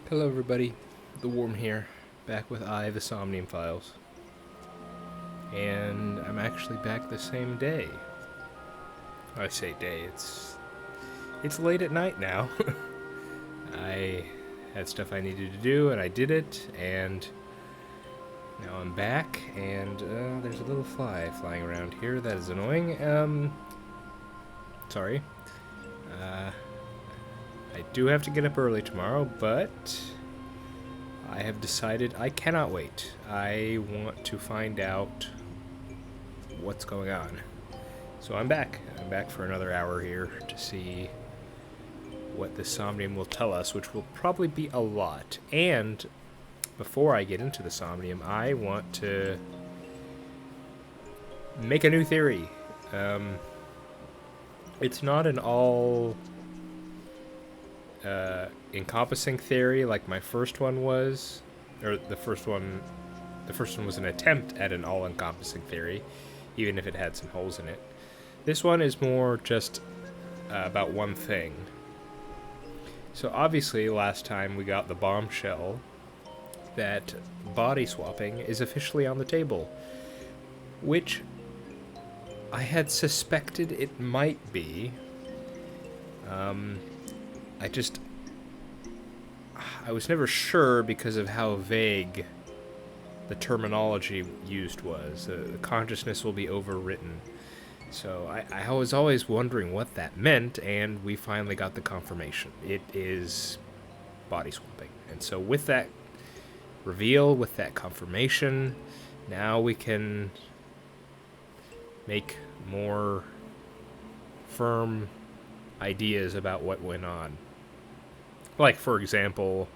Hello everybody, The Worm here, back with the Somnium Files. And I'm actually back the same day. I say day, it's late at night now. I had stuff I needed to do and I did it, and now I'm back, and there's a little fly flying around here that is annoying. Sorry. I do have to get up early tomorrow, but I have decided I cannot wait. I want to find out what's going on. So I'm back. I'm back for another hour here to see what the Somnium will tell us, which will probably be a lot. And before I get into the Somnium, I want to make a new theory. It's not an all encompassing theory like my first one was, or the first one was an attempt at an all-encompassing theory, even if it had some holes in it. This one is more just about one thing. So obviously last time we got the bombshell that body swapping is officially on the table, which I had suspected it might be. I was never sure because of how vague the terminology used was. The consciousness will be overwritten. So I was always wondering what that meant, and we finally got the confirmation. It is body swapping. And so with that reveal, with that confirmation, now we can make more firm ideas about what went on. Like, for example,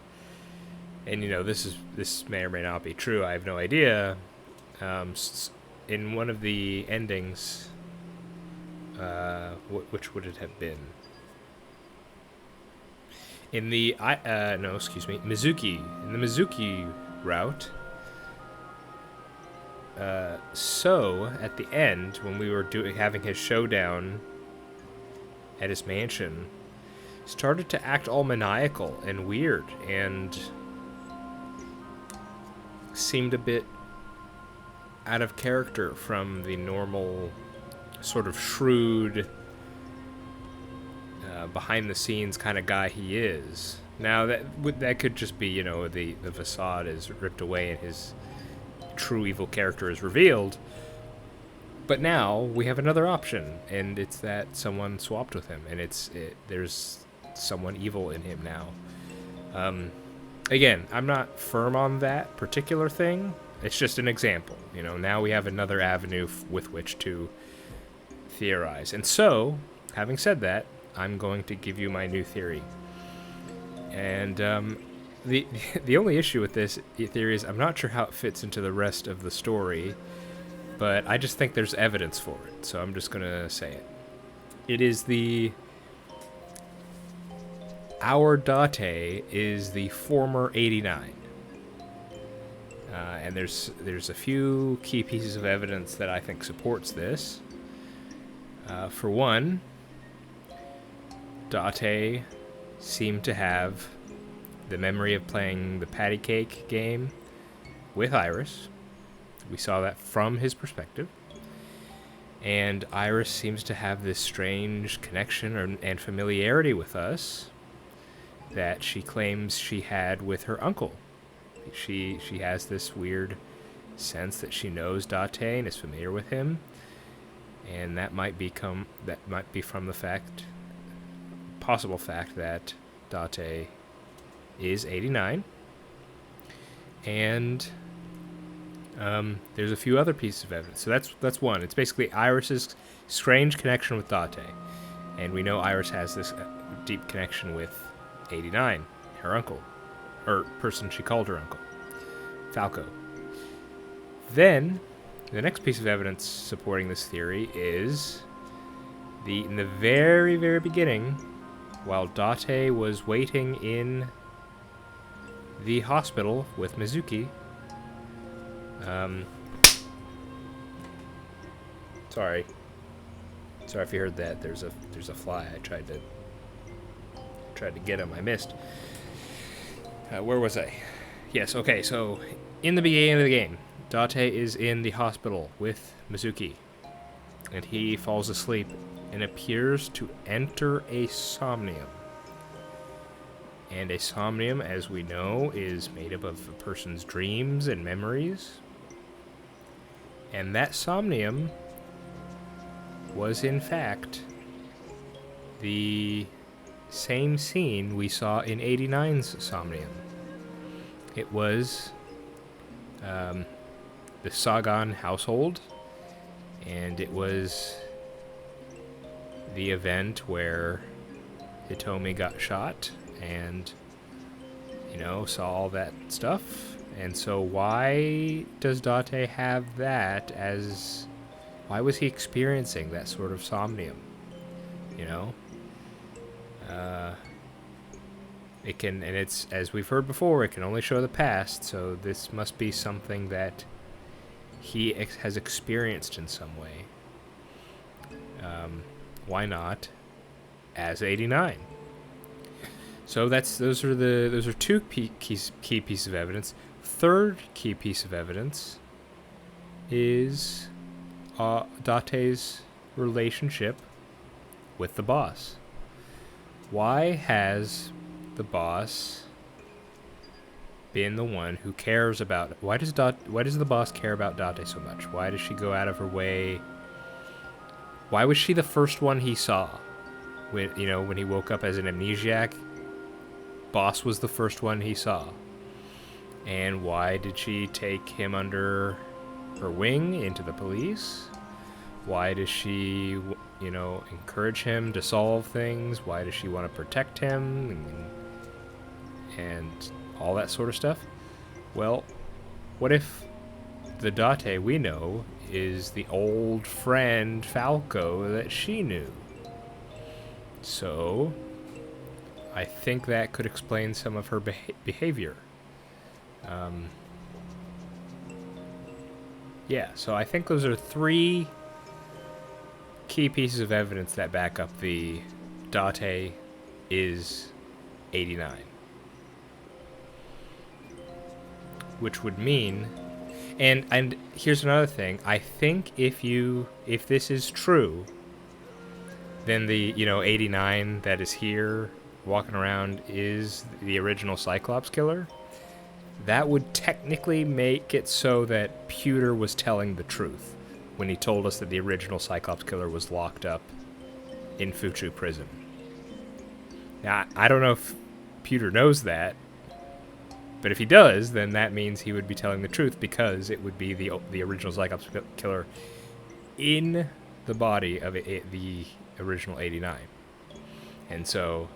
and this may or may not be true, I have no idea, in one of the endings, which would it have been? In the, Mizuki, in the Mizuki route, So at the end, when we were having his showdown at his mansion, started to act all maniacal and weird, and seemed a bit out of character from the normal sort of shrewd, behind-the-scenes kind of guy he is. Now that could just be, the facade is ripped away and his true evil character is revealed. But now we have another option, and it's that someone swapped with him, and there's someone evil in him now. Again, I'm not firm on that particular thing. It's just an example. Now we have another avenue with which to theorize. And so, having said that, I'm going to give you my new theory. And the only issue with this theory is I'm not sure how it fits into the rest of the story, but I just think there's evidence for it, so I'm just going to say it. It is our Date is the former 89. And there's a few key pieces of evidence that I think supports this. For one, Date seemed to have the memory of playing the patty cake game with Iris. We saw that from his perspective. And Iris seems to have this strange connection and familiarity with us that she claims she had with her uncle. She has this weird sense that she knows Date and is familiar with him, and that might be from the possible fact that Date is 89. And there's a few other pieces of evidence. So that's one. It's basically Iris's strange connection with Date, and we know Iris has this deep connection with 89, her uncle, or person she called her uncle, Falco. Then, the next piece of evidence supporting this theory is in the very, very beginning, while Date was waiting in the hospital with Mizuki, sorry if you heard that. There's a fly. I tried to get him. I missed. Where was I? Yes, okay, so in the beginning of the game, Date is in the hospital with Mizuki, and he falls asleep and appears to enter a somnium. And a somnium, as we know, is made up of a person's dreams and memories. And that somnium was, in fact, the same scene we saw in 89's Somnium. It was the Sagan household, and it was the event where Hitomi got shot and, you know, saw all that stuff. And so why does Date have that as... Why was he experiencing that sort of somnium? You know? It can, and it's, as we've heard before, it can only show the past, so this must be something that he has experienced in some way. Why not as 89? So those are two key pieces of evidence. Third key piece of evidence is Date's relationship with the boss. Why has the boss been the one who cares about... Why does the boss care about Date so much? Why does she go out of her way? Why was she the first one he saw? When he woke up as an amnesiac, boss was the first one he saw. And why did she take him under her wing into the police? Why does she, encourage him to solve things? Why does she want to protect him? And all that sort of stuff? Well, what if the Date we know is the old friend Falco that she knew? So, I think that could explain some of her behavior. Yeah, so I think those are three key pieces of evidence that back up the Date is 89. Which would mean, and here's another thing, I think if this is true, then the 89 that is here walking around is the original Cyclops killer. That would technically make it so that Pewter was telling the truth when he told us that the original Cyclops killer was locked up in Fuchu prison. Now, I don't know if Pewter knows that, but if he does, then that means he would be telling the truth, because it would be the original Cyclops killer in the body of the original 89. And so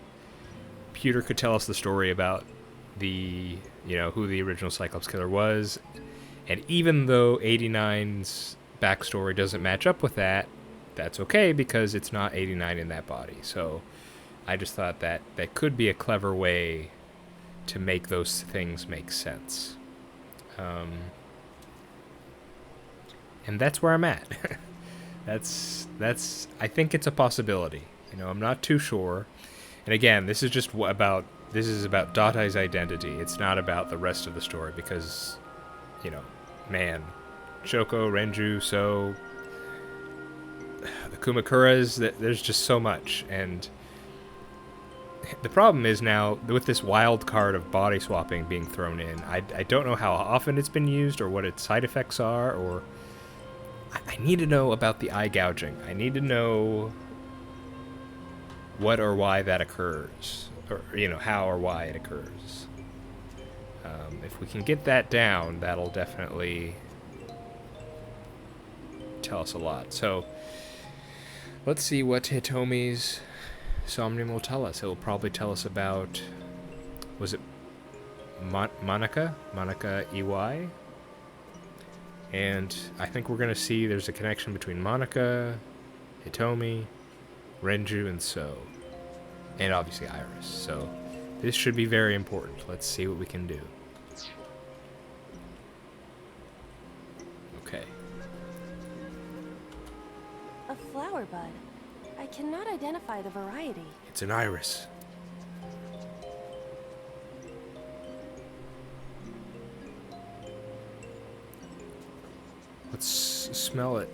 Pewter could tell us the story about who the original Cyclops killer was. And even though 89's backstory doesn't match up with that, that's okay, because it's not 89 in that body. So I just thought that could be a clever way to make those things make sense. And that's where I'm at. That's I think it's a possibility. I'm not too sure. And again, this is just about Date's identity. It's not about the rest of the story, because Shoko, Renju, So, the Kumakuras, there's just so much. And the problem is now, with this wild card of body swapping being thrown in, I don't know how often it's been used or what its side effects are, or... I need to know about the eye gouging. I need to know what or why that occurs, or how or why it occurs. If we can get that down, that'll definitely tell us a lot. So let's see what Hitomi's Somnium will tell us. It will probably tell us about, was it Monica Iwai? And I think we're going to see there's a connection between Monica, Hitomi, Renju, and So. And obviously Iris. So this should be very important. Let's see what we can do. Okay. A flower bud. I cannot identify the variety. It's an iris. Let's smell it.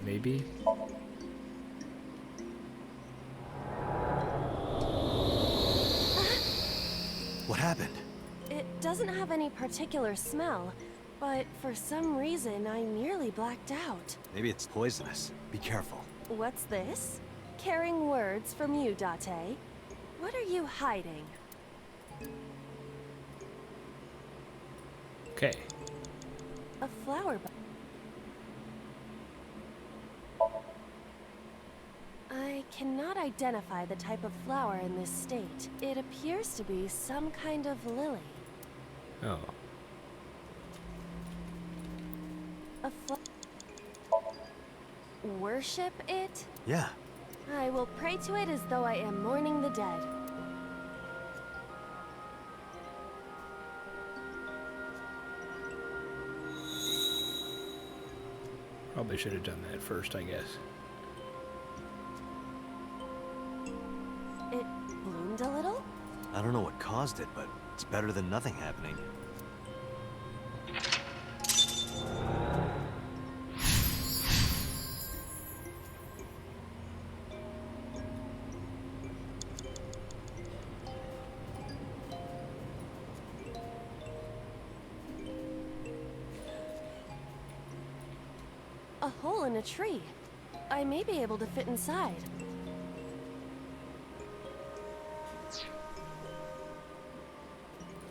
Maybe? What happened? It doesn't have any particular smell, but for some reason I nearly blacked out. Maybe it's poisonous. Be careful. What's this? Caring words from you, Date. What are you hiding? Okay. A flower bud. I cannot identify the type of flower in this state. It appears to be some kind of lily. Oh. A Worship it? Yeah. I will pray to it as though I am mourning the dead. Probably should have done that first, I guess. It bloomed a little? I don't know what caused it, but it's better than nothing happening. A hole in a tree. I may be able to fit inside.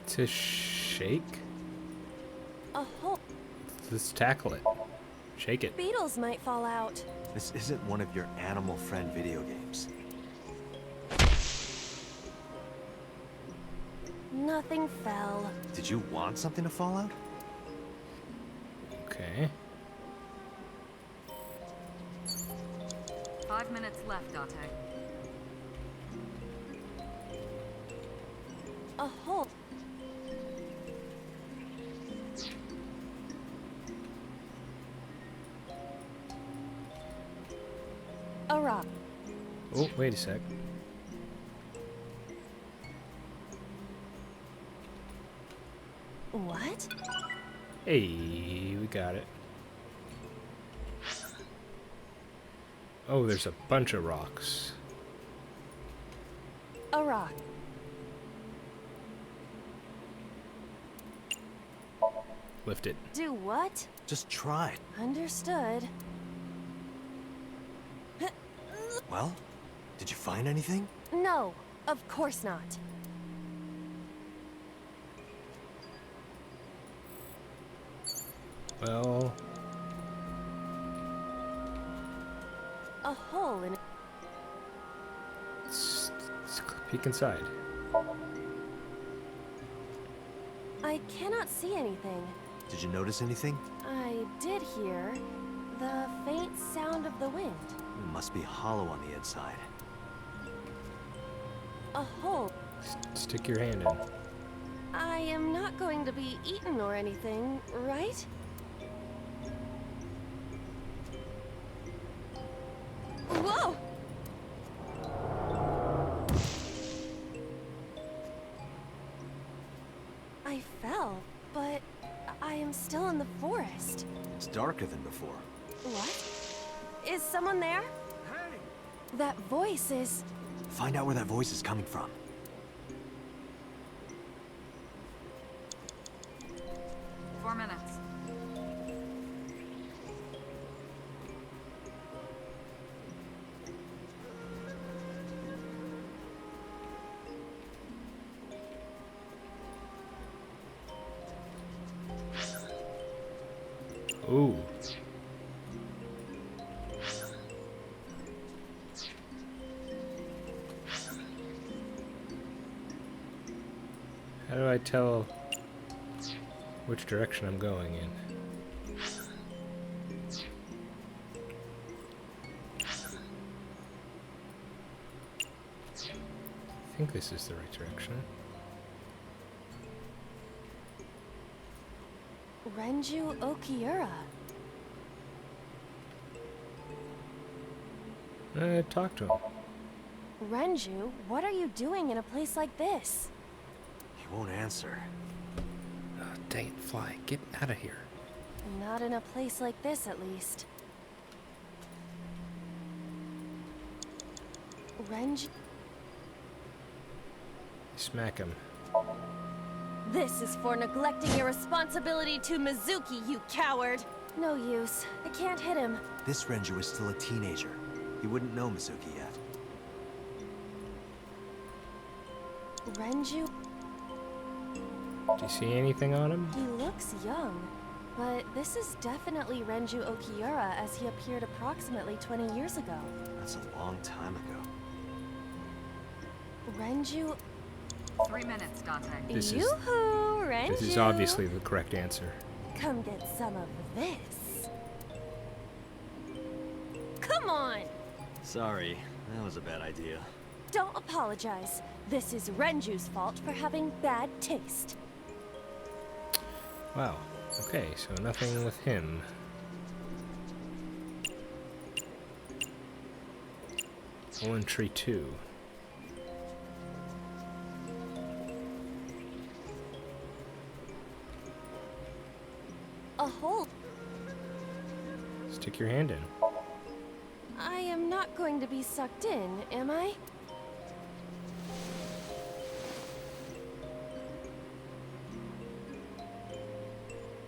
To shake? A hole. Let's tackle it. Shake it. Beetles might fall out. This isn't one of your animal friend video games. Nothing fell. Did you want something to fall out? Okay. 5 minutes left, Date. A hole. A rock. Oh, wait a sec. What? Hey, we got it. Oh, there's a bunch of rocks. A rock. Lift it. Do what? Just try. Understood. Well, did you find anything? No, of course not. Well, A hole in. let's peek inside. I cannot see anything. Did you notice anything? I did hear the faint sound of the wind. It must be hollow on the inside. A hole. Stick your hand in. I am not going to be eaten or anything, right? Whoa! I fell, but I am still in the forest. It's darker than before. What? Is someone there? Hey! That voice is... Find out where that voice is coming from. Four minutes. Ooh. How do I tell which direction I'm going in? I think this is the right direction. Renju Okiura. Talk to him. Renju, what are you doing in a place like this? He won't answer. Dang it, fly. Get out of here. Not in a place like this, at least. Renju... Smack him. This is for neglecting your responsibility to Mizuki, you coward! No use. I can't hit him. This Renju is still a teenager. He wouldn't know Mizuki yet. Renju? Do you see anything on him? He looks young. But this is definitely Renju Okiura as he appeared approximately 20 years ago. That's a long time ago. Renju... 3 minutes, Dante. This is- Yoo-hoo, Renju! This is obviously the correct answer. Come get some of this. Come on! Sorry, that was a bad idea. Don't apologize. This is Renju's fault for having bad taste. Wow. Okay, so nothing with him. Olin Tree 2. A hole. Stick your hand in. I am not going to be sucked in, am I?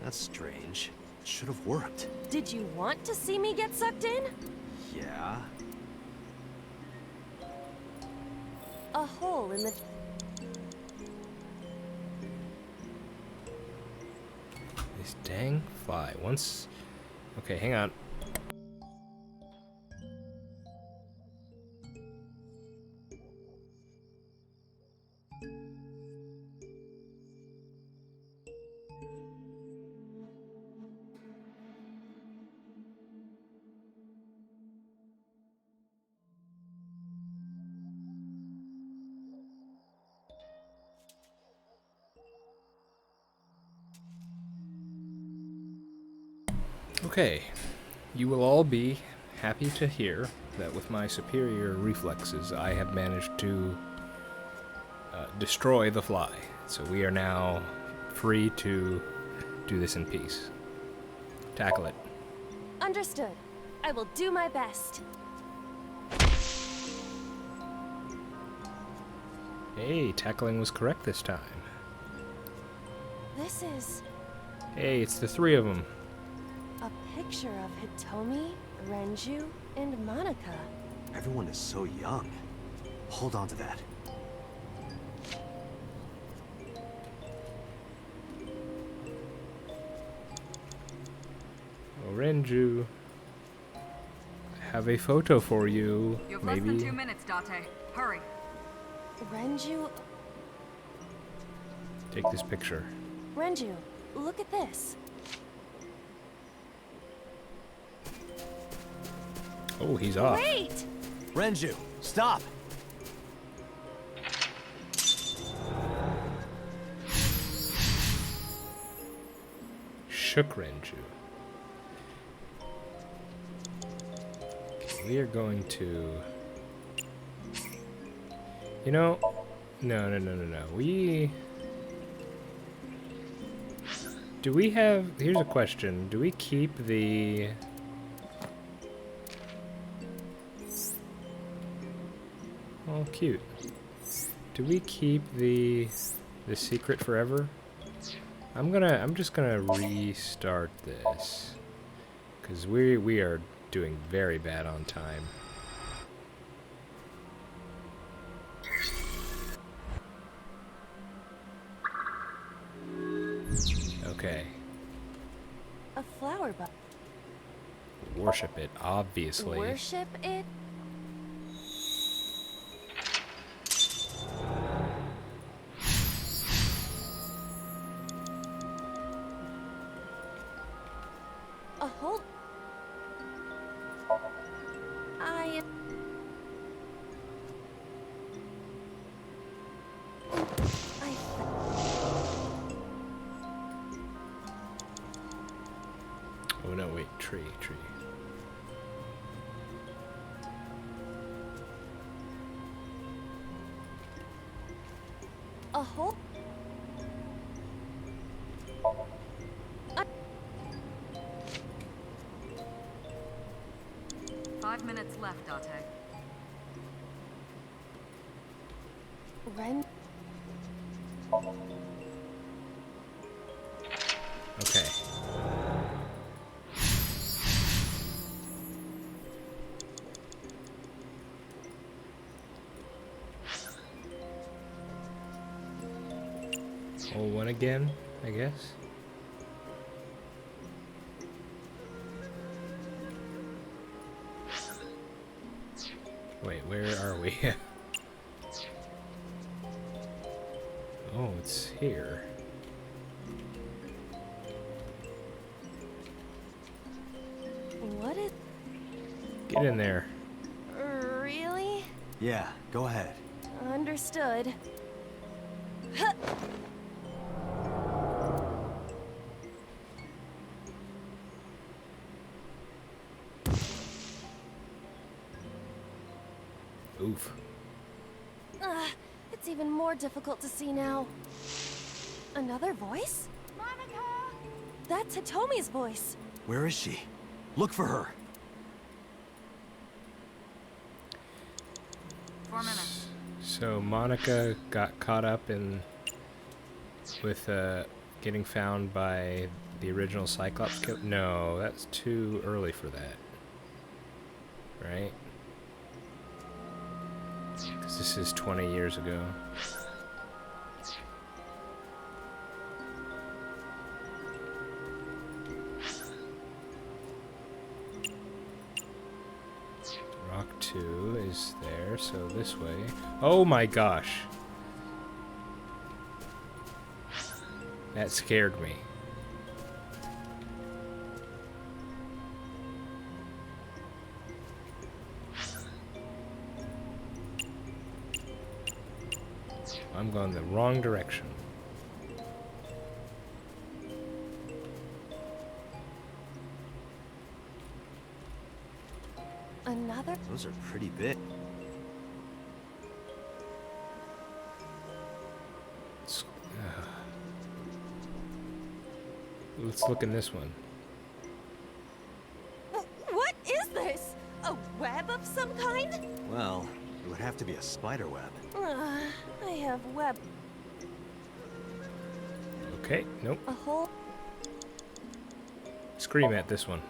That's strange. It should have worked. Did you want to see me get sucked in? Yeah? A hole in the... This dang fly. Once... Okay, hang on. Okay, you will all be happy to hear that with my superior reflexes, I have managed to destroy the fly. So we are now free to do this in peace. Tackle it. Understood. I will do my best. Hey, tackling was correct this time. This is Hey, it's the three of them. a picture of Hitomi, Renju, and Monica. Everyone is so young. Hold on to that. Oh, Renju. I have a photo for you. You have less than 2 Maybe. minutes, Date. Hurry. Renju... Take this picture. Renju, look at this. Oh, he's off. Wait! Renju, stop! Shook Renju. We are going to... You know... No. We... Do we have... Here's a question. Do we keep the... Oh, cute. Do we keep the secret forever? I'm just gonna restart this. Cause we are doing very bad on time. Okay. A flower bud. Worship it, obviously. Worship it? A whole... I... Oh no, wait, tree. A whole... 5 minutes left, Date. Ren. Okay. Hole one again, I guess. Wait, where are we? Oh, it's here. What is... Get in there. Really? Yeah, go ahead. Understood. Huh. Oof. It's even more difficult to see now. Another voice? Monica! That's Hitomi's voice. Where is she? Look for her. 4 minutes. So Monica got caught up in with getting found by the original Cyclops kill. No, that's too early for that. Right? 'Cause this is 20 years ago. Rock 2 is there, so this way. Oh my gosh. That scared me. I'm going the wrong direction. Another... Those are pretty big. Let's look in this one. What is this? A web of some kind? Well, it would have to be a spider web. I have web. Okay, nope. A whole... Scream at this one.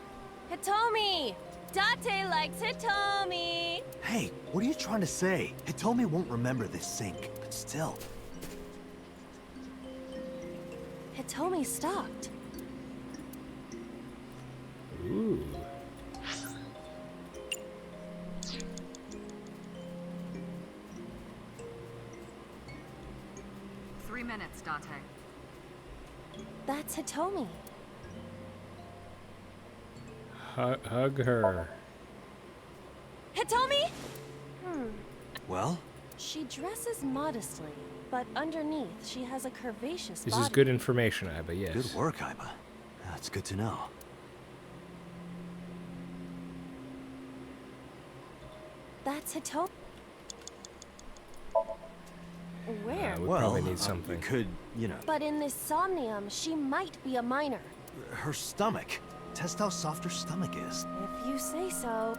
Hitomi! Date likes Hitomi! Hey, what are you trying to say? Hitomi won't remember this sink, but still. Hitomi stopped. Ooh. Three minutes, Date. That's Hitomi. Hug her. Hitomi? Well? She dresses modestly, but underneath she has a curvaceous This body. is good information, Iba, yes. Good work, Iba. That's good to know. That's Hitomi. Where? We probably need something. You could, you know, But in this Somnium, she might be a minor. her stomach. Test how soft her stomach is. If you say so.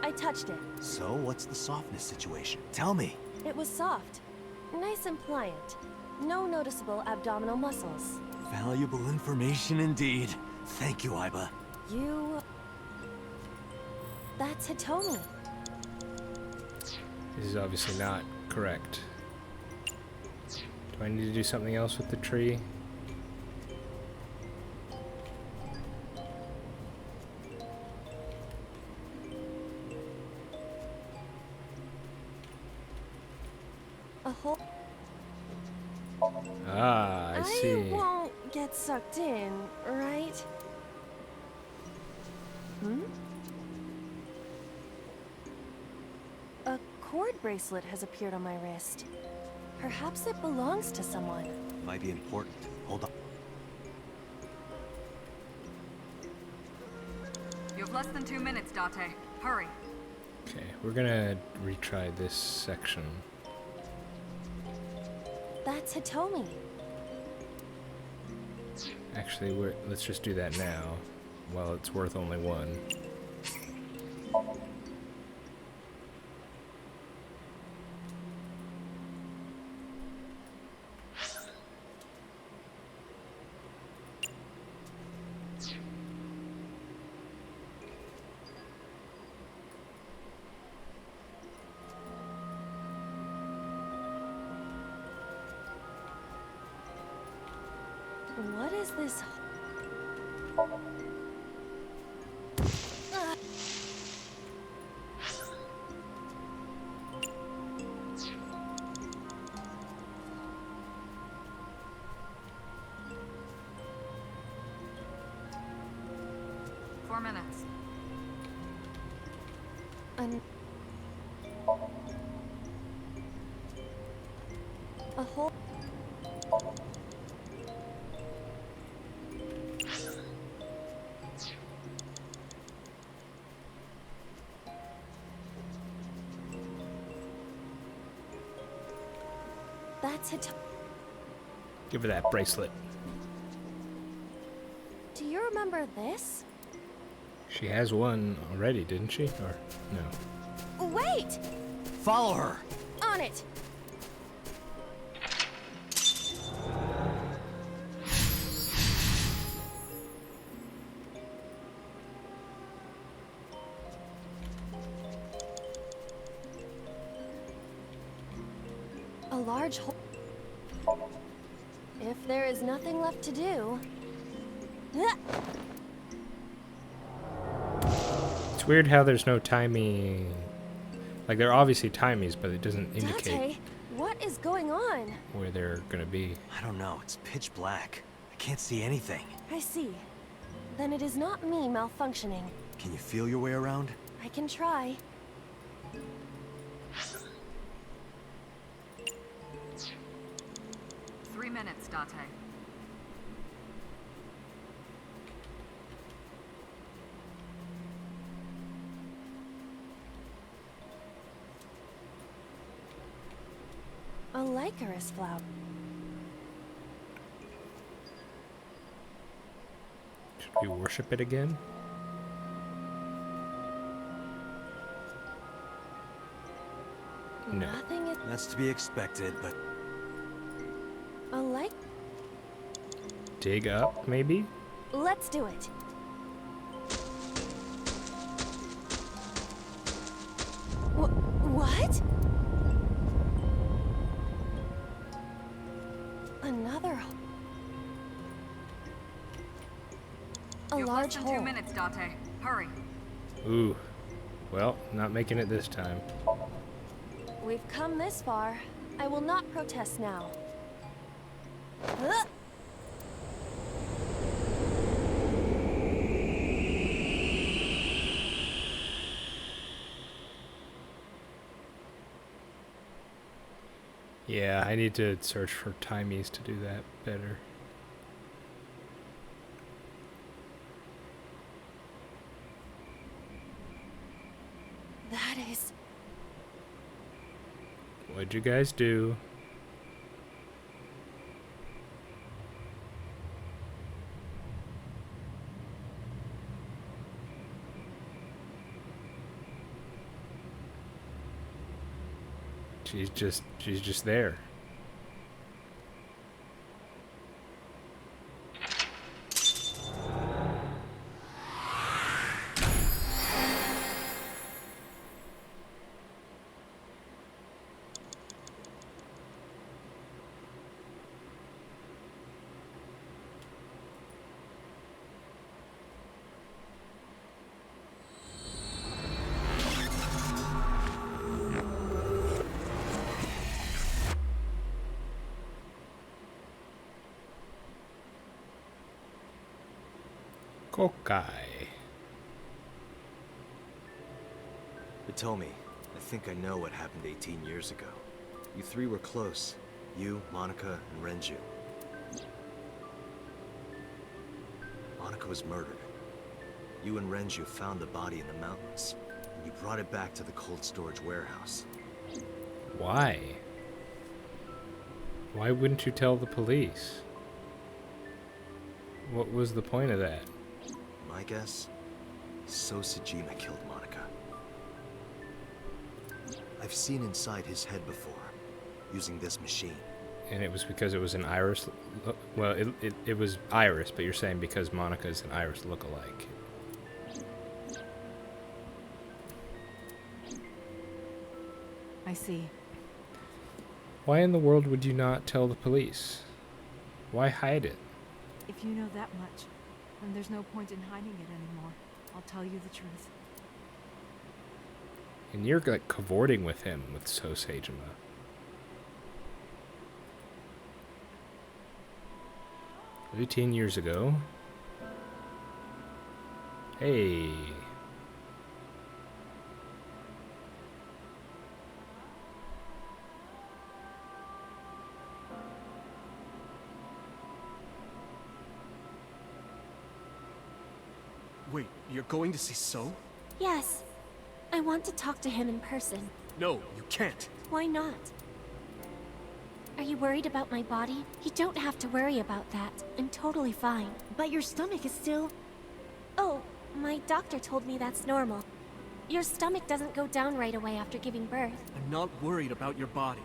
I touched it. So, what's the softness situation? Tell me. It was soft. Nice and pliant. No noticeable abdominal muscles. Valuable information indeed. Thank you, Iba. You... That's Hitomi. This is obviously not correct. Do I need to do something else with the tree? A whole... Ah, I see. I won't get sucked in, right? A cord bracelet has appeared on my wrist. Perhaps it belongs to someone. Might be important. Hold on. You have less than 2 minutes, Date. Hurry. Okay, we're gonna retry this section. That's Hitomi. Actually, let's just do that now, while it's worth only one. What is this? Four minutes. A whole. That's it. Give her that bracelet. Do you remember this? She has one already, didn't she? Or no? Wait! Follow her. On it! A large hole. If there is nothing left to do. It's weird how there's no timing. Like, there are obviously timies, but it doesn't indicate Dante, what is going on? where they're gonna be. I don't know. It's pitch black. I can't see anything. I see. Then it is not me malfunctioning. Can you feel your way around? I can try. 3 minutes, Date. A licorice flower. Should we worship it again? No. Nothing is That's to be expected, but a like. Dig up, maybe? Let's do it. What? Another. A You have less large than hole. 2 minutes, Date. Hurry. Ooh. Well, not making it this time. We've come this far. I will not protest now. Yeah, I need to search for timies to do that better. That is. What'd you guys do? She's just there. Kokai. Hitomi, I think I know what happened 18 years ago. You three were close. You, Monica, and Renju. Monica was murdered. You and Renju found the body in the mountains, and you brought it back to the cold storage warehouse. Why? Why wouldn't you tell the police? What was the point of that? My guess? So Sejima killed Monica. I've seen inside his head before, using this machine. And it was because it was an Iris. Well, it was Iris, but you're saying because Monica's an Iris lookalike. I see. Why in the world would you not tell the police? Why hide it? If you know that much, then there's no point in hiding it anymore. I'll tell you the truth. And you're like cavorting with him with So Seijima. 18 years ago. Hey. Wait, you're going to see So? Yes. I want to talk to him in person. No, you can't. Why not? Are you worried about my body? You don't have to worry about that. I'm totally fine. But your stomach is still... Oh, my doctor told me that's normal. Your stomach doesn't go down right away after giving birth. I'm not worried about your body.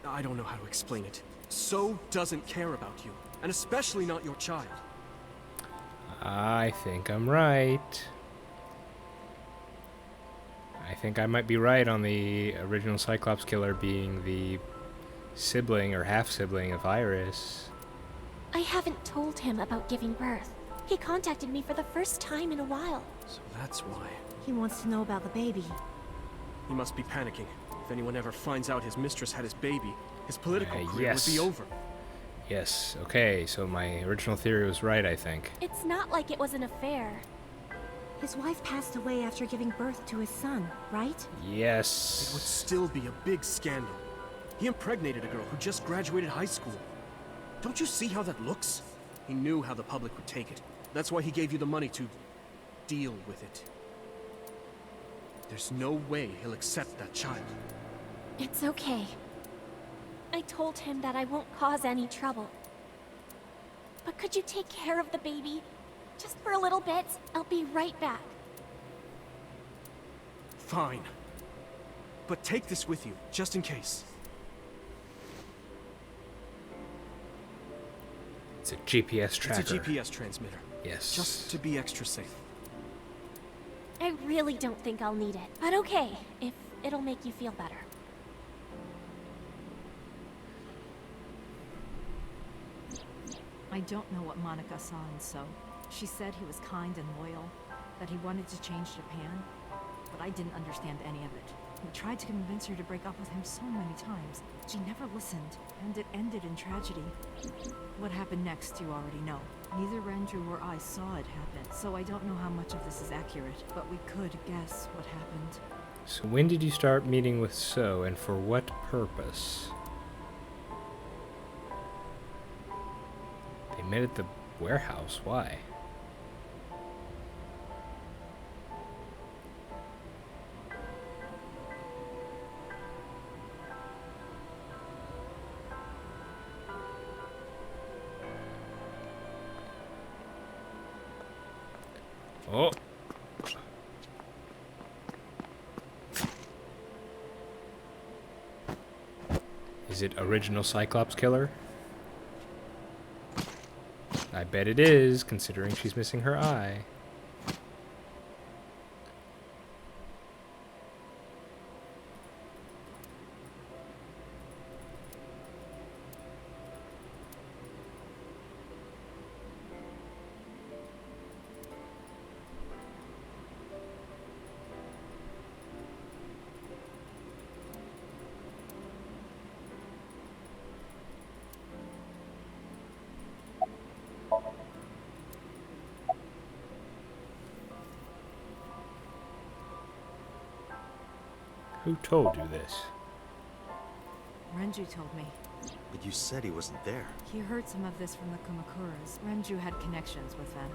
I don't know how to explain it. So doesn't care about you, and especially not your child. I think I'm right. I think I might be right on the original Cyclops killer being the sibling or half-sibling of Iris. I haven't told him about giving birth. He contacted me for the first time in a while. So that's why. He wants to know about the baby. He must be panicking. If anyone ever finds out his mistress had his baby, his political career yes. would be over. Yes, okay, so my original theory was right, I think. It's not like it was an affair. His wife passed away after giving birth to his son, right? It would Yes. still be a big scandal. He impregnated a girl who just graduated high school. Don't you see how that looks? He knew how the public would take it. That's why he gave you the money to deal with it. There's no way he'll accept that child. It's okay. I told him that I won't cause any trouble. But could you take care of the baby? Just for a little bit? I'll be right back. Fine. But take this with you, just in case. It's a GPS tracker. It's a GPS transmitter. Yes. Just to be extra safe. I really don't think I'll need it. But okay, if it'll make you feel better. I don't know what Monica saw in So. She said he was kind and loyal, that he wanted to change Japan, but I didn't understand any of it. He tried to convince her to break up with him so many times. She never listened, and it ended in tragedy. What happened next, you already know. Neither Renju or I saw it happen, so I don't know how much of this is accurate, but we could guess what happened. So when did you start meeting with So, and for what purpose? They met at the warehouse. Why? Oh. Is it original Cyclops killer? I bet it is, considering she's missing her eye. Who told you this? Renju told me. But you said he wasn't there. He heard some of this from the Kumakuras. Renju had connections with them.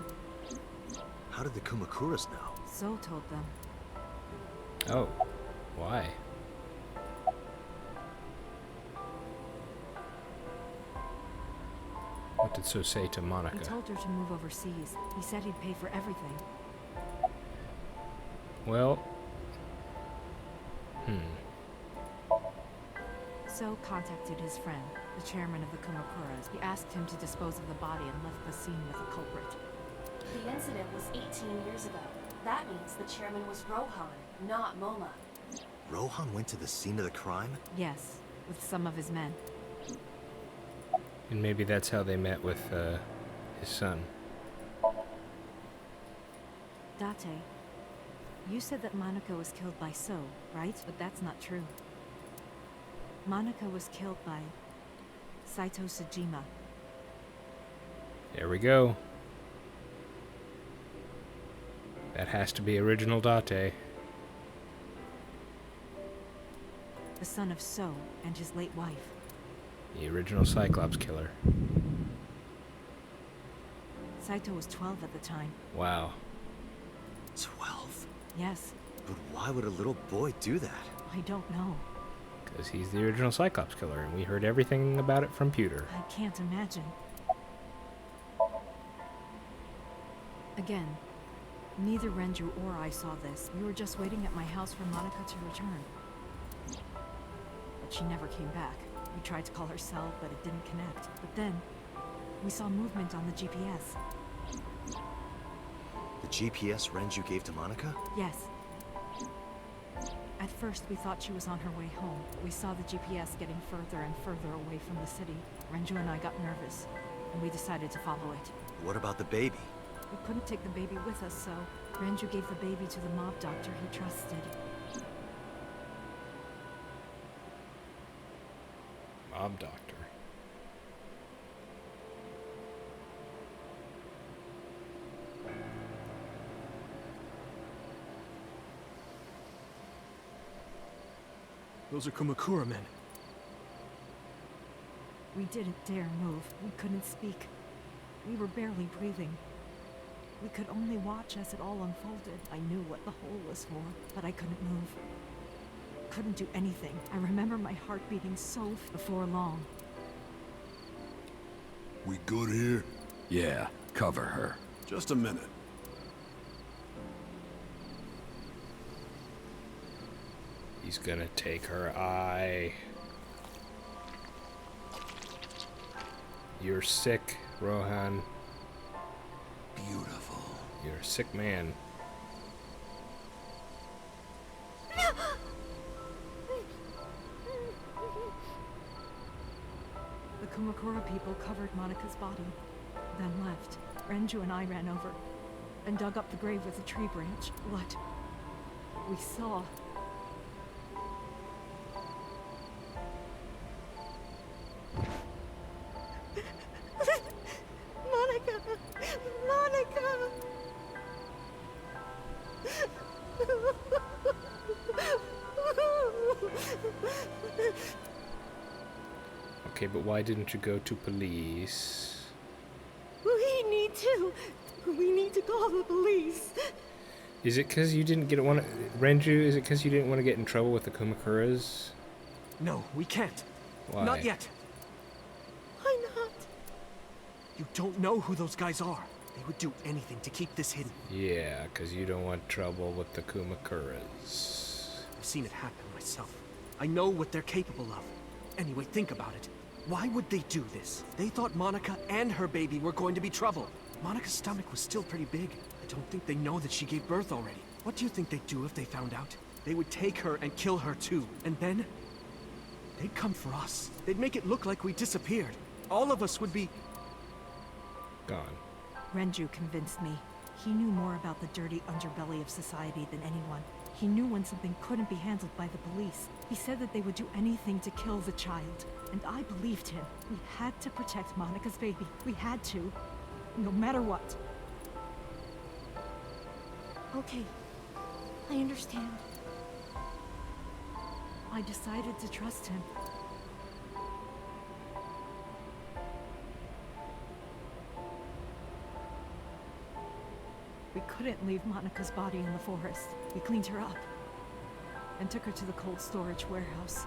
How did the Kumakuras know? So told them. Oh, why? What did So say to He Monica? told her to move overseas. He said he'd pay for everything. Well, So contacted his friend, the chairman of the Kumakuras. He asked him to dispose of the body and left the scene with the culprit. The incident was 18 years ago. That means the chairman was Rohan, not Moma. Rohan went to the scene of the crime? Yes, with some of his men. and maybe that's how they met with his son. Date, you said that Monica was killed by So, right? But that's not true. Monica was killed by Saito Sejima. There we go. That has to be original Date. The son of So and his late wife. The original Cyclops killer. Saito was 12 at the time. Wow. 12? Yes, But why would a little boy do that? I don't know. Because he's the original Cyclops killer, and we heard everything about it from Pewter. I can't imagine. Again, neither Renju or I saw this. We were just waiting at my house for Monica to return. But she never came back. We tried to call her cell, but it didn't connect. But then, we saw movement on the GPS. The GPS Renju gave to Monica? Yes. At first, we thought she was on her way home. We saw the GPS getting further and further away from the city. Renju and I got nervous, and we decided to follow it. What about the baby? We couldn't take the baby with us, so Renju gave the baby to the mob doctor he trusted. Mob doctor. Those are Kumakura men. We didn't dare move. We couldn't speak. We were barely breathing. We could only watch as it all unfolded. I knew what the hole was for, but I couldn't move. Couldn't do anything. I remember my heart beating so before long. We good here? Yeah, cover her. Just a minute. He's gonna take her eye. You're sick, Rohan. Beautiful. You're a sick man. The Kumakura people covered Monica's body, then left. Renju and I ran over and dug up the grave with a tree branch. What we saw. Monica! Monica! Okay, but why didn't you go to police? We need to call the police. Is it because you didn't get want to, Renju? Is it because you didn't want to get in trouble with the Kumakuras? No, we can't. Why? Not yet. Why not? You don't know who those guys are. They would do anything to keep this hidden. Yeah, because you don't want trouble with the Kumakuras. I've seen it happen myself. I know what they're capable of. Anyway, think about it. Why would they do this? They thought Monica and her baby were going to be trouble. Monica's stomach was still pretty big. I don't think they know that she gave birth already. What do you think they'd do if they found out? They would take her and kill her too. And then they'd come for us. They'd make it look like we disappeared. All of us would be... Gone. Renju convinced me. He knew more about the dirty underbelly of society than anyone. He knew when something couldn't be handled by the police. He said that they would do anything to kill the child. And I believed him. We had to protect Monica's baby. We had to. No matter what. Okay. I understand. I decided to trust him. We couldn't leave Monica's body in the forest. We cleaned her up and took her to the cold storage warehouse.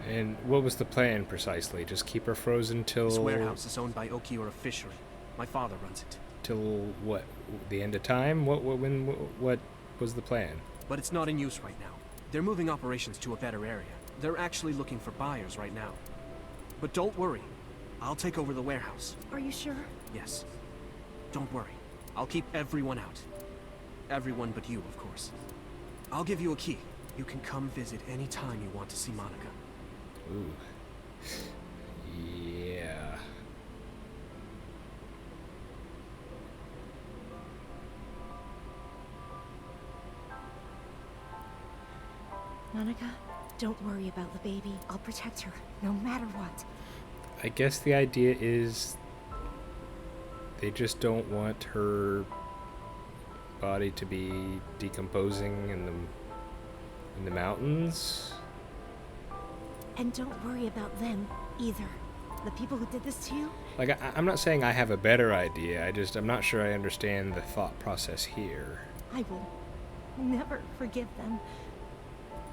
And what was the plan precisely? Just keep her frozen till... This warehouse is owned by Okiura Fishery. My father runs it. Till what? The end of time? What was the plan? But it's not in use right now. They're moving operations to a better area. They're actually looking for buyers right now. But don't worry. I'll take over the warehouse. Are you sure? Yes. Don't worry. I'll keep everyone out. Everyone but you, of course. I'll give you a key. You can come visit any time you want to see Monica. Ooh. Yeah. Monica, don't worry about the baby. I'll protect her, no matter what. I guess the idea is they just don't want her body to be decomposing in the mountains. And don't worry about them, either. The people who did this to you? Like, I'm not saying I have a better idea, I'm not sure I understand the thought process here. I will never forgive them.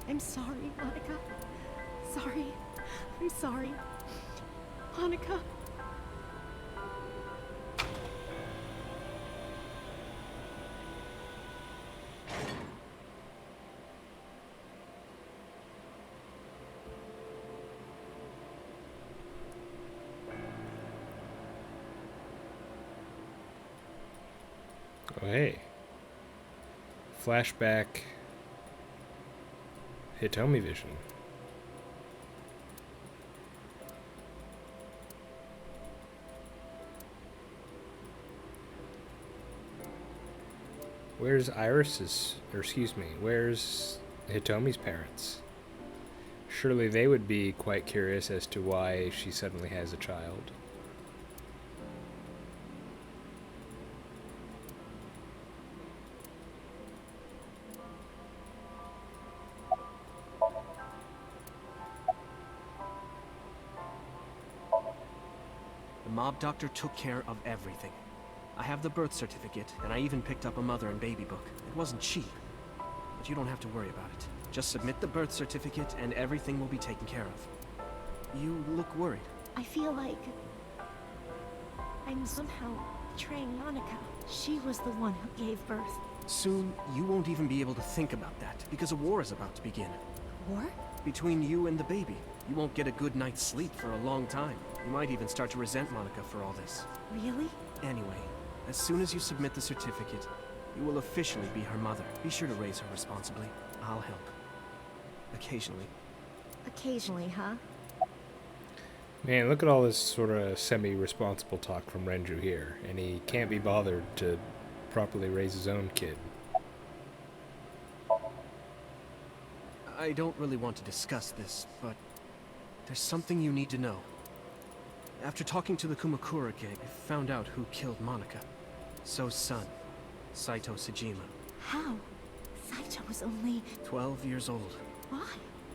I'm sorry, Monica. Sorry. I'm sorry. Monica. Oh, hey. Flashback. Hitomi vision. Where's where's Hitomi's parents? Surely they would be quite curious as to why she suddenly has a child. The mob doctor took care of everything. I have the birth certificate, and I even picked up a mother and baby book. It wasn't cheap, but you don't have to worry about it. Just submit the birth certificate, and everything will be taken care of. You look worried. I feel like I'm somehow betraying Monica. She was the one who gave birth. Soon, you won't even be able to think about that, because a war is about to begin. War? Between you and the baby. You won't get a good night's sleep for a long time. You might even start to resent Monica for all this. Really? Anyway, as soon as you submit the certificate, you will officially be her mother. Be sure to raise her responsibly. I'll help. Occasionally. Occasionally, huh? Man, look at all this sort of semi-responsible talk from Renju here, and he can't be bothered to properly raise his own kid. I don't really want to discuss this, but there's something you need to know. After talking to the Kumakura gang, I found out who killed Monica. So's son, Saito Sejima. How? Saito was only 12 years old. Why?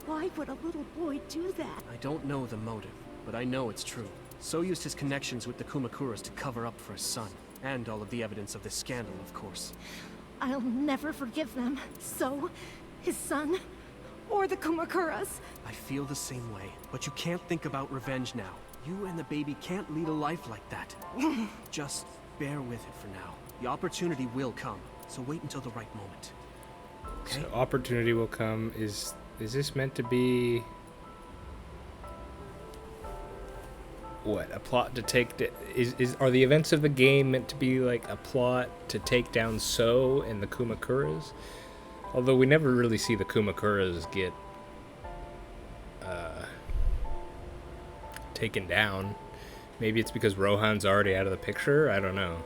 Why would a little boy do that? I don't know the motive, but I know it's true. So used his connections with the Kumakuras to cover up for his son. And all of the evidence of this scandal, of course. I'll never forgive them. So, his son, or the Kumakuras. I feel the same way, but you can't think about revenge now. You and the baby can't lead a life like that. Just bear with it for now. The opportunity will come, so wait until the right moment. Okay? So opportunity will come. Is this meant to be what, a plot to take are the events of the game meant to be like a plot to take down So and the Kumakuras? Although we never really see the Kumakuras get taken down. Maybe it's because Rohan's already out of the picture. I don't know.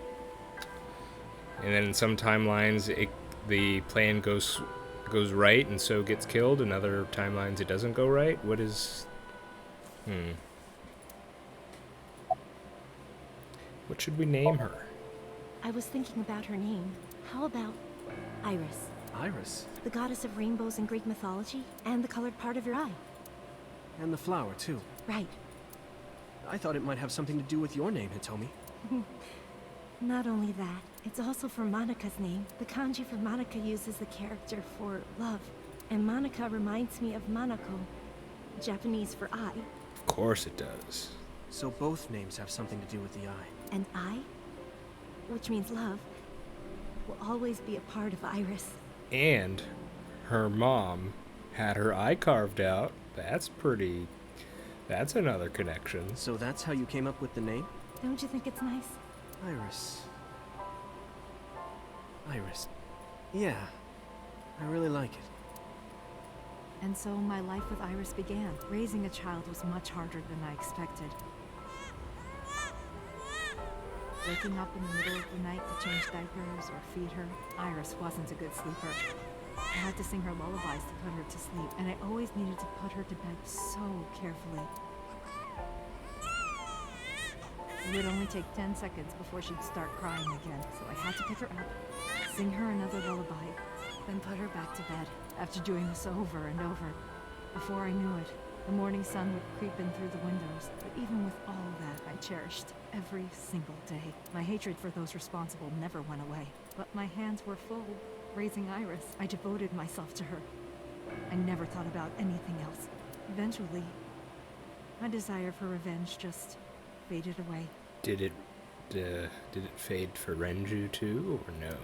And then in some timelines, the plan goes right and So gets killed. In other timelines, it doesn't go right. What is? What should we name her? I was thinking about her name. How about Iris? Iris? The goddess of rainbows in Greek mythology, and the colored part of your eye. And the flower, too. Right. I thought it might have something to do with your name, Hitomi. Not only that, it's also for Monica's name. The kanji for Monica uses the character for love, and Monica reminds me of Monoko. Japanese for eye. Of course it does. So both names have something to do with the eye. And I, which means love, will always be a part of Iris. And her mom had her eye carved out. That's another connection. So that's how you came up with the name? Don't you think it's nice? Iris. Iris. Yeah, I really like it. And so my life with Iris began. Raising a child was much harder than I expected. Waking up in the middle of the night to change diapers or feed her, Iris wasn't a good sleeper. I had to sing her lullabies to put her to sleep, and I always needed to put her to bed so carefully. It would only take 10 seconds before she'd start crying again, so I had to pick her up, sing her another lullaby, then put her back to bed. After doing this over and over, before I knew it, the morning sun would creep in through the windows. But even with all that, I cherished every single day. My hatred for those responsible never went away. But my hands were full. Raising Iris, I devoted myself to her. I never thought about anything else. Eventually, my desire for revenge just faded away. Did it fade for Renju too, or no?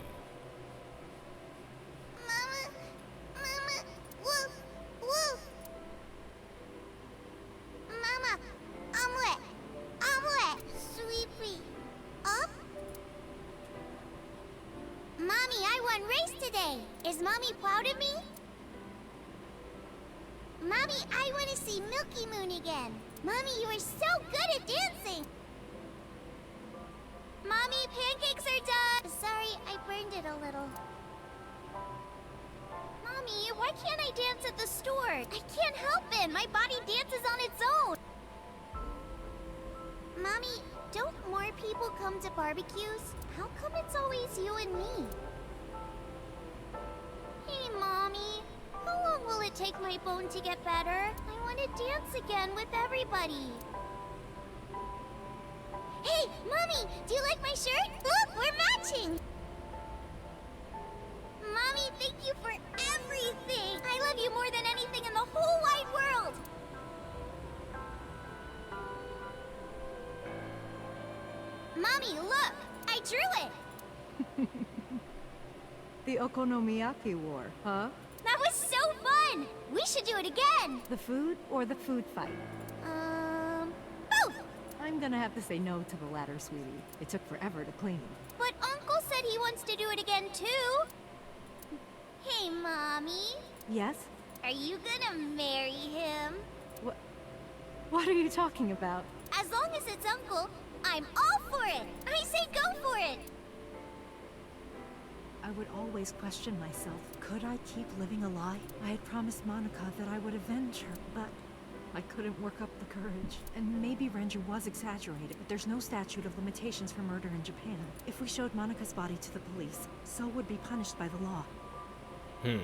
Mama, woof, woof. Mama, omelet, sweetie, up. Mommy, I won race today. Is Mommy proud of me? Mommy, I want to see Milky Moon again. Mommy, you are so good at dancing. Mommy, pancakes are done. Sorry, I burned it a little. Mommy, why can't I dance at the store? I can't help it. My body dances on its own. Mommy, don't more people come to barbecues? How come it's always you and me? Hey, Mommy. How long will it take my bone to get better? I want to dance again with everybody. Hey, Mommy, do you like my shirt? Look, we're matching. Mommy, thank you for everything. I love you more than anything in the whole wide world. Mommy, look, I drew it. The Okonomiyaki War, huh? That was so fun. We should do it again. The food or the food fight? Both. I'm gonna have to say no to the latter, sweetie. It took forever to clean. But Uncle said he wants to do it again too. Hey, Mommy. Yes? Are you gonna marry him? What are you talking about? As long as it's Uncle, I'm all for it. I say go for it. I would always question myself. Could I keep living a lie? I had promised Monica that I would avenge her, but I couldn't work up the courage. And maybe Renju was exaggerated, but there's no statute of limitations for murder in Japan. If we showed Monica's body to the police, So would be punished by the law. Do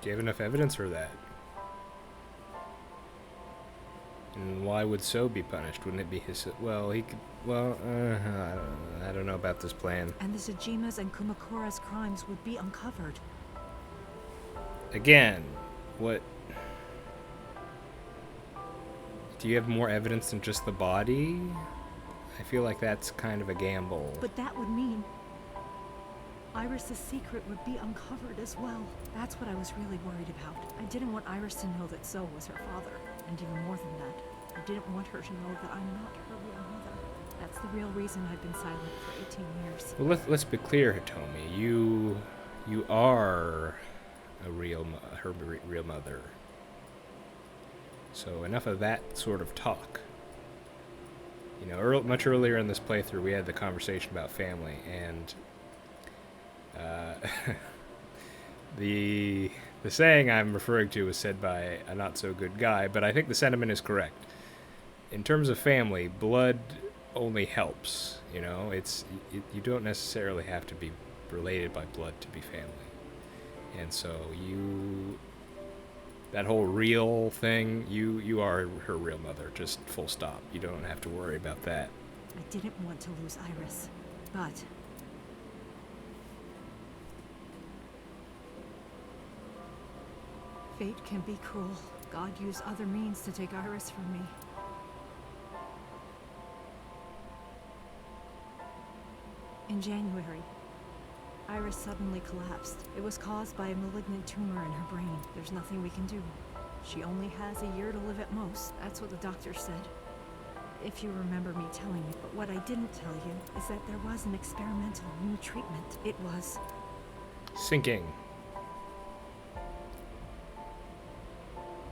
you have enough evidence for that? And why would So be punished? Wouldn't it be his... Well, he could... Well, I don't know about this plan. And the Tsujima's and Kumakura's crimes would be uncovered. Again, what... Do you have more evidence than just the body? I feel like that's kind of a gamble. But that would mean Iris's secret would be uncovered as well. That's what I was really worried about. I didn't want Iris to know that So was her father. And even more than that, I didn't want her to know that I'm not her real mother. That's the real reason I've been silent for 18 years. Well, let's be clear, Hitomi. You are her real mother. So enough of that sort of talk. You know, much earlier in this playthrough, we had the conversation about family, and the saying I'm referring to was said by a not so good guy, but I think the sentiment is correct. In terms of family, blood only helps. You know, you don't necessarily have to be related by blood to be family, and so that whole real thing, you are her real mother, just full stop. You don't have to worry about that. I didn't want to lose Iris, but fate can be cruel. God used other means to take Iris from me. In January, Iris suddenly collapsed. It was caused by a malignant tumor in her brain. There's nothing we can do. She only has a year to live at most. That's what the doctor said. If you remember me telling you. But what I didn't tell you is that there was an experimental new treatment. It was... Sinking.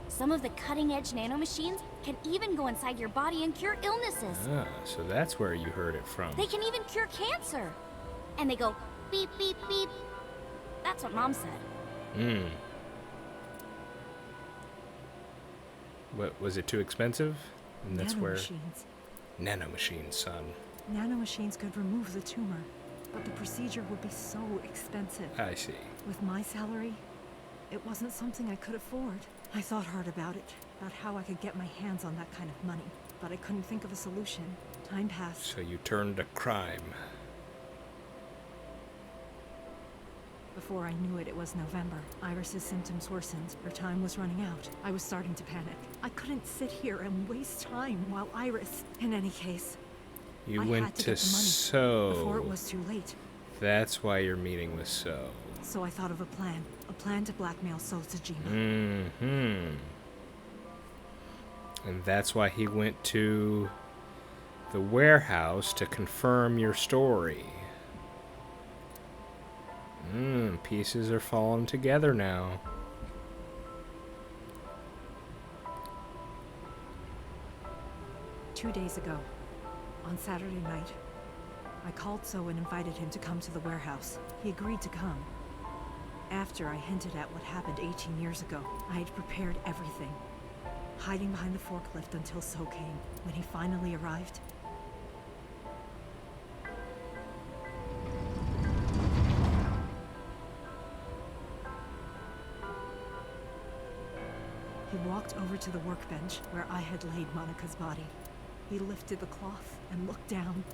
Some of the cutting-edge nanomachines can even go inside your body and cure illnesses. Ah, so that's where you heard it from. They can even cure cancer. And they go beep, beep, beep. That's what Mom said. What, was it too expensive? And that's where... nanomachines. Nanomachines, son. Nanomachines could remove the tumor, but the procedure would be so expensive. I see. With my salary, it wasn't something I could afford. I thought hard about it, about how I could get my hands on that kind of money, but I couldn't think of a solution. Time passed. So you turned to crime. Before I knew it, it was November. Iris's symptoms worsened. Her time was running out. I was starting to panic. I couldn't sit here and waste time while Iris... In any case, You I went had to to get the money So. before it was too late. That's why your meeting was So. So I thought of a plan to blackmail Sojima. Mm-hmm. And that's why he went to the warehouse to confirm your story. Pieces are falling together now. Two days ago, on Saturday night, I called So and invited him to come to the warehouse. He agreed to come. After I hinted at what happened 18 years ago, I had prepared everything, hiding behind the forklift until So came. When he finally arrived, he walked over to the workbench where I had laid Monica's body. He lifted the cloth and looked down.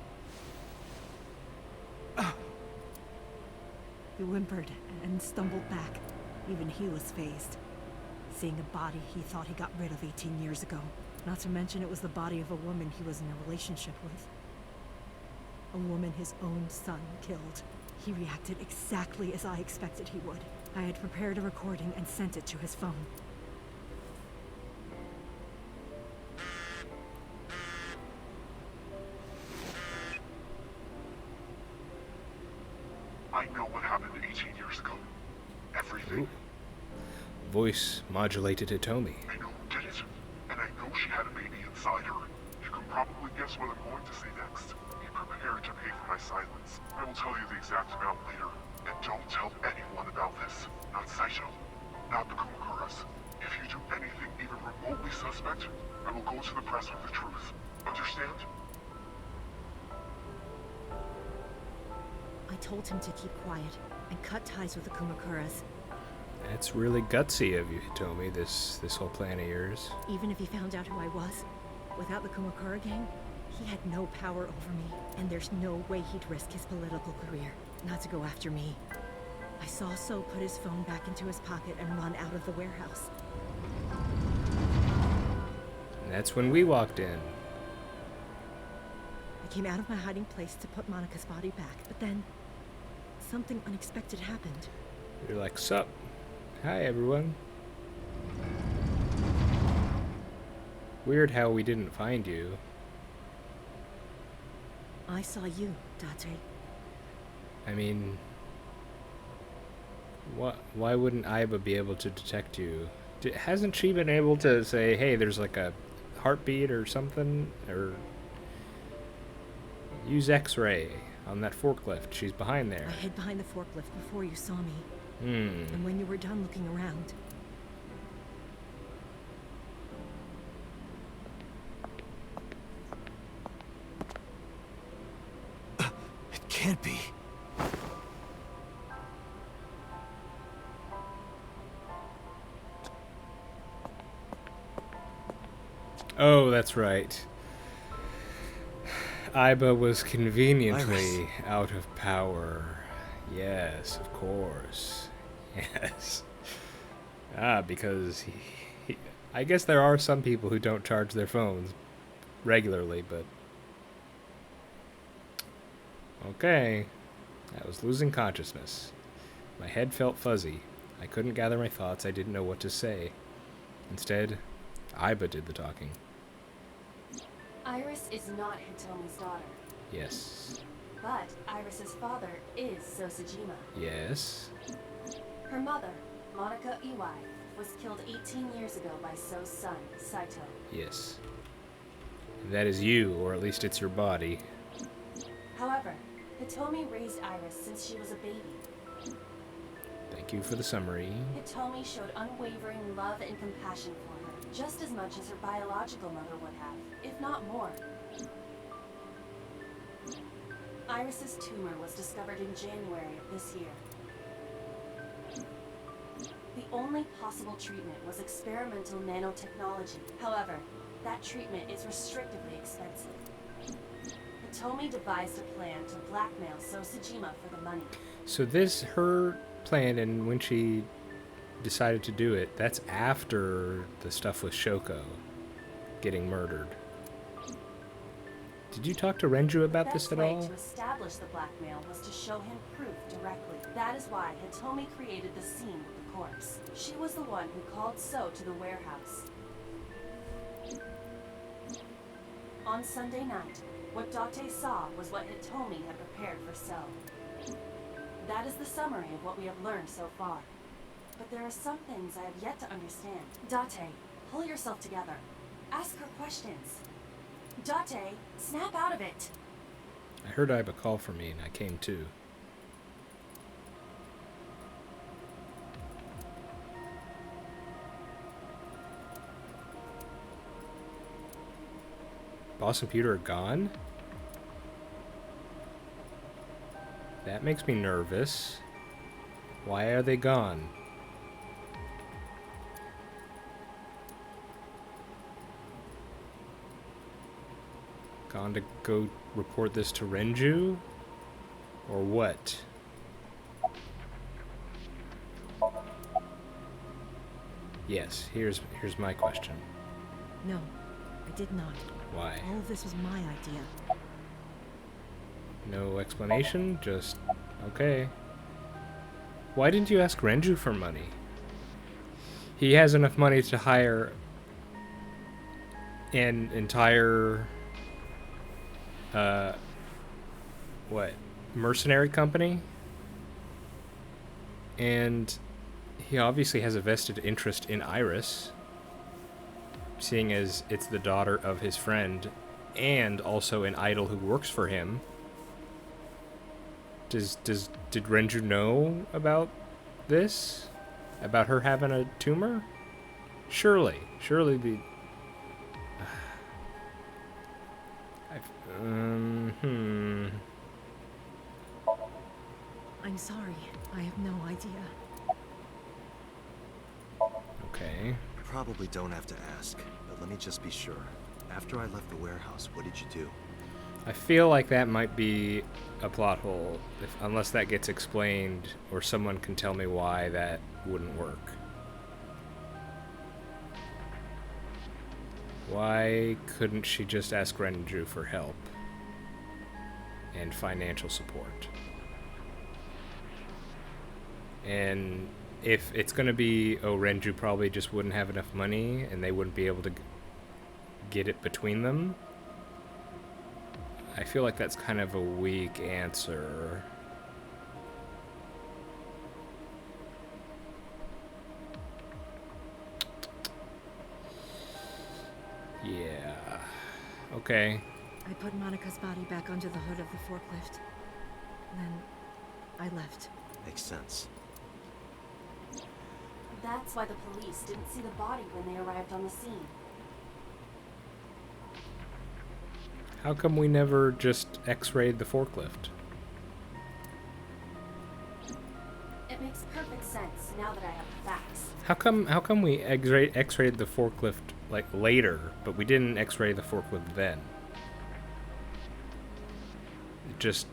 He whimpered and stumbled back. Even he was fazed, seeing a body he thought he got rid of 18 years ago. Not to mention it was the body of a woman he was in a relationship with. A woman his own son killed. He reacted exactly as I expected he would. I had prepared a recording and sent it to his phone. I know what happened 18 years ago. Everything. Ooh. Voice modulated Hitomi. I know who did it, and I know she had a baby inside her. You can probably guess what I'm going to say next. Be prepared to pay for my silence. I will tell you the exact amount later. And don't tell anyone about this. Not Saito. Not the Kumakuras. If you do anything even remotely suspect, I will go to the press with the truth. Understand? I told him to keep quiet and cut ties with the Kumakuras. That's really gutsy of you, Hitomi, this whole plan of yours. Even if he found out who I was, without the Kumakura gang, he had no power over me, and there's no way he'd risk his political career, not to go after me. I saw So put his phone back into his pocket and run out of the warehouse. And that's when we walked in. I came out of my hiding place to put Monica's body back, but then something unexpected happened. You're like, sup? Hi, everyone. Weird how we didn't find you. I saw you, Date. I mean, why wouldn't Aiba be able to detect you? Hasn't she been able to say, hey, there's like a heartbeat or something? Or use X-ray on that forklift. She's behind there. I hid behind the forklift before you saw me. Hmm. And when you were done looking around, It can't be. Oh, that's right. Aiba was conveniently Iris. out of power. Yes, of course. Yes. Because I guess there are some people who don't charge their phones regularly, but... Okay. I was losing consciousness. My head felt fuzzy. I couldn't gather my thoughts. I didn't know what to say. Instead, Aiba did the talking. Iris is not Hitomi's daughter, Yes. but Iris's father is Sosajima. Yes. Her mother, Monica Iwai, was killed 18 years ago by So's son, Saito. Yes. That is you, or at least it's your body. However, Hitomi raised Iris since she was a baby. Thank you for the summary. Hitomi showed unwavering love and compassion for her, just as much as her biological mother would have, if not more. Iris's tumor was discovered in January of this year. The only possible treatment was experimental nanotechnology. However, that treatment is restrictively expensive. Hitomi devised a plan to blackmail Sosajima for the money. So this, her plan, and when she decided to do it, that's after the stuff with Shoko getting murdered. Did you talk to Renju about this at all? The best way to establish the blackmail was to show him proof directly. That is why Hitomi created the scene with the corpse. She was the one who called So to the warehouse. On Sunday night, what Date saw was what Hitomi had prepared for So. That is the summary of what we have learned so far. But there are some things I have yet to understand. Date, pull yourself together. Ask her questions. Date, snap out of it. I heard Aiba call for me, and I came too. Boss and Peter are gone? That makes me nervous. Why are they gone? Gone to go report this to Renju? Or what? Yes, here's my question. No, I did not. Why? All of this was my idea. No explanation? Just, okay. Why didn't you ask Renju for money? He has enough money to hire an entire, mercenary company? And he obviously has a vested interest in Iris, seeing as it's the daughter of his friend and also an idol who works for him. Did Renju know about this? About her having a tumor? Surely the... I'm sorry. I have no idea. Okay. You probably don't have to ask, but let me just be sure. After I left the warehouse, what did you do? I feel like that might be a plot hole, unless that gets explained or someone can tell me why that wouldn't work. Why couldn't she just ask Renju for help and financial support? And if it's going to be, oh, Renju probably just wouldn't have enough money and they wouldn't be able to get it between them, I feel like that's kind of a weak answer. Yeah. Okay. I put Monica's body back onto the hood of the forklift. Then I left. Makes sense. That's why the police didn't see the body when they arrived on the scene. How come we never just x-rayed the forklift? It makes perfect sense now that I have the facts. How come we x-rayed the forklift like later, but we didn't x-ray the forklift then? Just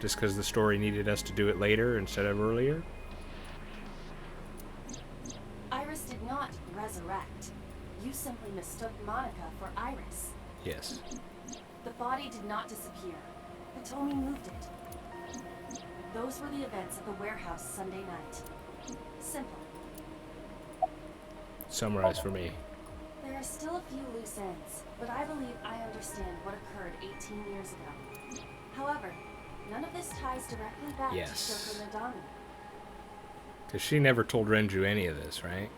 because the story needed us to do it later instead of earlier? resurrect. You simply mistook Monica for Iris. Yes. The body did not disappear. Hitomi moved it. Those were the events at the warehouse Sunday night. Simple. Summarize for me. There are still a few loose ends, but I believe I understand what occurred 18 years ago. However, none of this ties directly back to Shoko Nadami. Because she never told Renju any of this, right?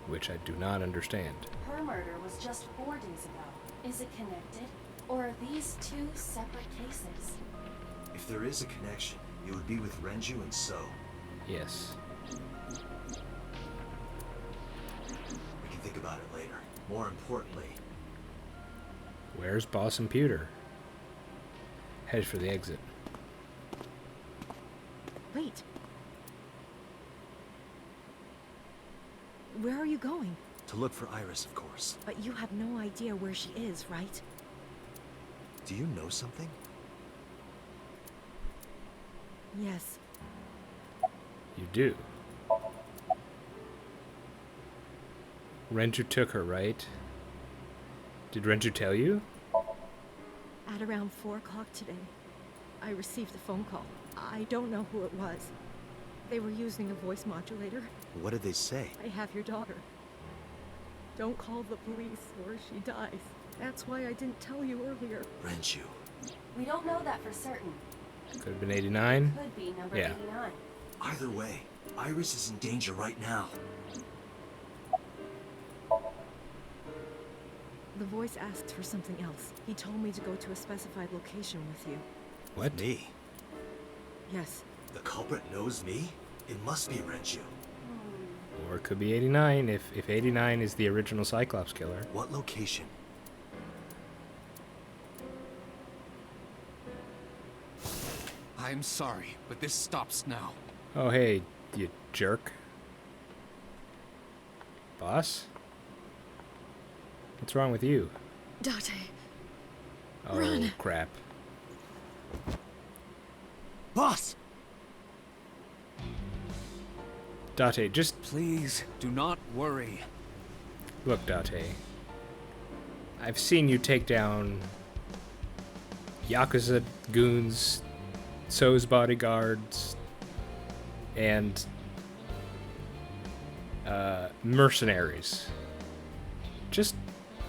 Which I do not understand. Her murder was just 4 days ago. Is it connected? Or are these 2 separate cases? If there is a connection, it would be with Renju and So. Yes. We can think about it later. More importantly... Where's Boss and Pewter? Head for the exit. Wait. Where are you going? To look for Iris, of course. But you have no idea where she is, right? Do you know something? Yes. You do. Renju took her, right? Did Renju tell you? At around 4 o'clock today, I received a phone call. I don't know who it was. They were using a voice modulator. What did they say? I have your daughter. Don't call the police or she dies. That's why I didn't tell you earlier. Renju. We don't know that for certain. Could have been 89. Could be number Yeah. 89. Either way, Iris is in danger right now. The voice asked for something else. He told me to go to a specified location with you. What? Me? Yes. The culprit knows me? It must be Renju. Or it could be 89 if 89 is the original Cyclops killer. What location? I'm sorry, but this stops now. Oh, hey, you jerk. Boss? What's wrong with you? Date. Oh, Run. crap. Boss! Date, just Please, do not worry. look, Date. I've seen you take down Yakuza goons, So's bodyguards, and mercenaries. Just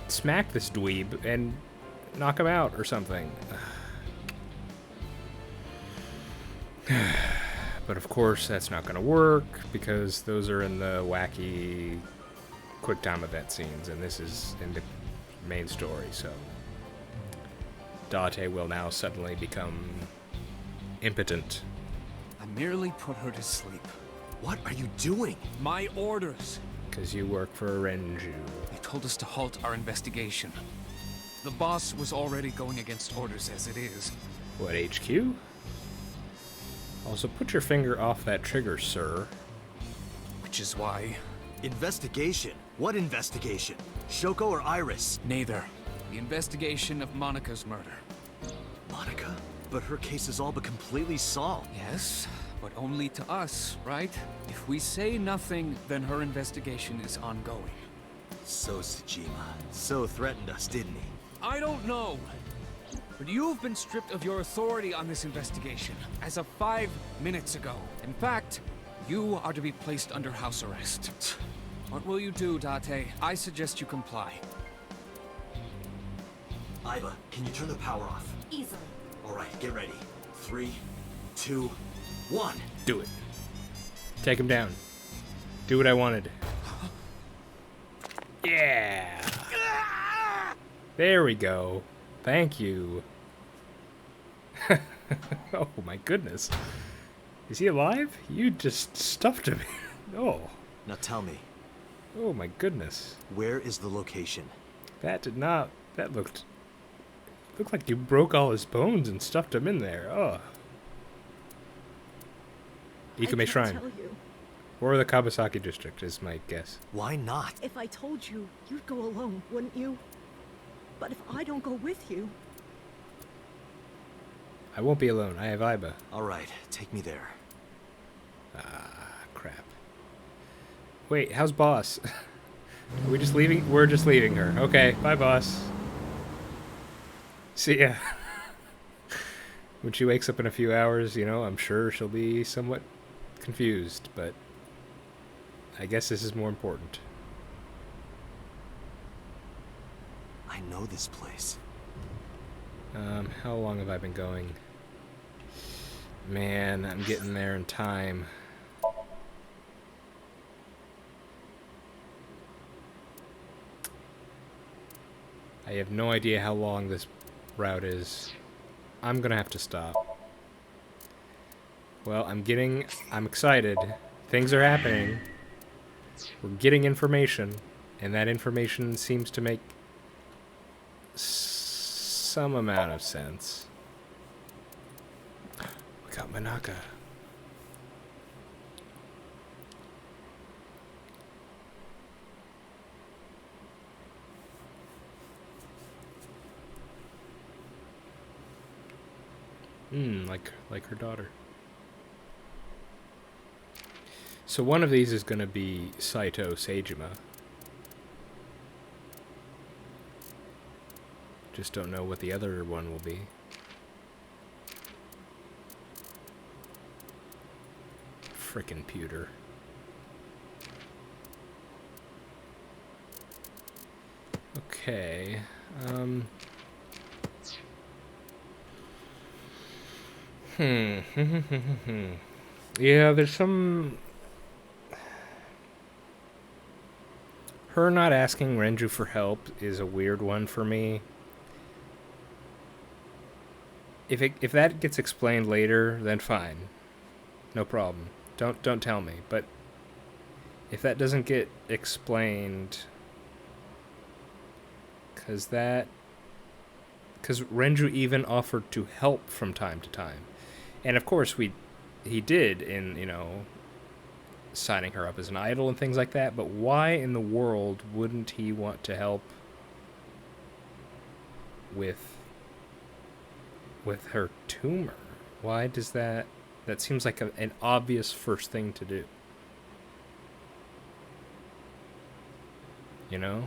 smack this dweeb and knock him out or something. But of course that's not going to work because those are in the wacky quick time event scenes and this is in the main story, so Date will now suddenly become impotent. I merely put her to sleep. What are you doing? My orders. Because you work for Renju. They told us to halt our investigation. The boss was already going against orders as it is. What, HQ? Also, put your finger off that trigger, sir. Which is why... Investigation? What investigation? Shoko or Iris? Neither. The investigation of Monica's murder. Monica? But her case is all but completely solved. Yes, but only to us, right? If we say nothing, then her investigation is ongoing. So Tsujima. So threatened us, didn't he? I don't know. But you've been stripped of your authority on this investigation as of 5 minutes ago. In fact, you are to be placed under house arrest. What will you do, Date? I suggest you comply. Iva, can you turn the power off? Easily. Alright, get ready. 3, 2, 1. Do it. Take him down. Do what I wanted. Yeah! There we go. Thank you. Oh my goodness. Is he alive? You just stuffed him. Oh. Now tell me, Oh my goodness. where is the location? That did not... That looked like you broke all his bones and stuffed him in there. Oh. Ikume I Shrine. can't tell you. Or the Kawasaki district is my guess. Why not? If I told you, you'd go alone, wouldn't you? But if I don't go with you... I won't be alone. I have Iba. Alright, take me there. Ah, crap. Wait, how's Boss? Are we just leaving? We're just leaving her. Okay, bye, boss. See ya. When she wakes up in a few hours, you know, I'm sure she'll be somewhat confused, but I guess this is more important. I know this place. How long have I been going? Man, I'm getting there in time. I have no idea how long this route is. I'm gonna have to stop. Well, I'm excited. Things are happening. We're getting information, and that information seems to make some amount of sense. We got Manaka. Like her daughter. So one of these is going to be Saito Seijima. Just don't know what the other one will be. Frickin' pewter. Okay. Yeah, there's some... Her not asking Renju for help is a weird one for me. If that gets explained later, then fine. No problem. Don't tell me. But if that doesn't get explained... Because Renju even offered to help from time to time. And of course he did in, you know, signing her up as an idol and things like that, but why in the world wouldn't he want to help with her tumor? Why does that seems like an obvious first thing to do. You know?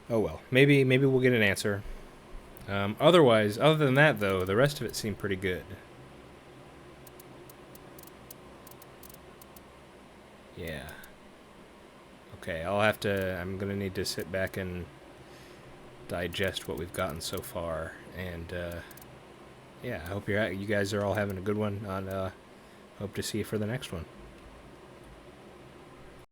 Oh well, maybe we'll get an answer. Other than that, though, the rest of it seemed pretty good. Yeah. Okay, I'm gonna need to sit back and digest what we've gotten so far, and yeah, I hope you guys are all having a good one. And hope to see you for the next one.